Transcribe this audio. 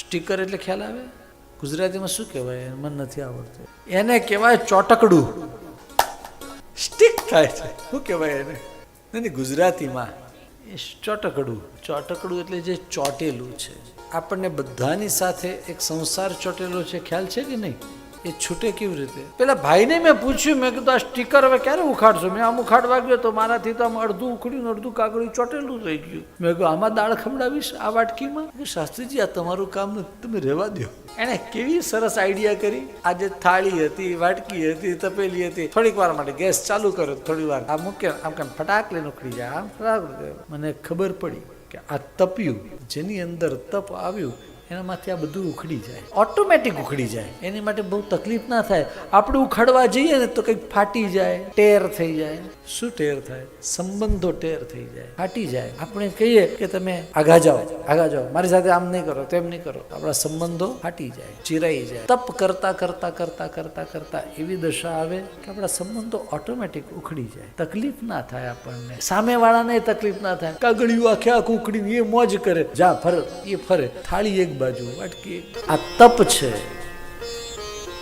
Sticker એટલે ખ્યાલ આવે? ગુજરાતીમાં શું કહેવાય? મને નથી આવડતું. એને કહેવાય ચોટકડું. સ્ટીક થાય છે, શું કહેવાય એને? નહીં, ગુજરાતીમાં એ ચોટકડું. ચોટકડું એટલે જે ચોટેલું છે. આપણને બધાની સાથે એક સંસાર ચોટેલો છે, ખ્યાલ છે કે નહીં? એ છૂટે કેવી રીતે? પેલા ભાઈને મેં પૂછ્યું, મેં કીધું આ સ્ટીકર હવે ક્યારે ઉખાડશો? મેં આમ ઉખાડવા ગયો તો મારાથી તો આમ અડધું ઉખડ્યું, અડધું કાગળિયું ચોટેલું થઈ ગયું. મેં કહ્યું આમાં દાળ ખવડાવીશ આ વાટકીમાં? શાસ્ત્રીજી આ તમારું કામ નથી, તમે રહેવા દો. એણે કેવી સરસ આઈડિયા કરી. આજે થાળી હતી, વાટકી હતી, તપેલી હતી. થોડીક વાર માટે ગેસ ચાલુ કર્યો, થોડી વાર આ મૂક્યો, આમ કેમ ફટાક લઈને ઉખડી જાય. આમ ફટાક. મને ખબર પડી કે આ તપ્યું, જેની અંદર તપ આવ્યું એનામાંથી આ બધું ઉખડી જાય, ઓટોમેટિક ઉખડી જાય. એની માટે બહુ તકલીફ ના થાય. આપણે ઉખાડવા જઈએ ને તો કંઈક ફાટી જાય, ટેર થઈ જાય. શું ટેર થાય? સંબંધો ટેર થઈ જાય, ફાટી જાય. આપણે કહીએ કે તમે આગા જાઓ, મારી સાથે આમ નહીં કરો, તેમ નહીં કરો, આપણા સંબંધો ફાટી જાય, ચિરાઈ જાય. તપ કરતા કરતા કરતા કરતા કરતા એવી દશા આવે કે આપણા સંબંધો ઓટોમેટિક ઉખડી જાય. તકલીફ ના થાય આપણને, સામેવાળાને તકલીફ ના થાય. કાગળિયું આખે આખું ઉખડીને એ મોજ કરે, જા ફરે, એ ફરે, થાળી એક બાજુ, વાટકી. આ તપ છે.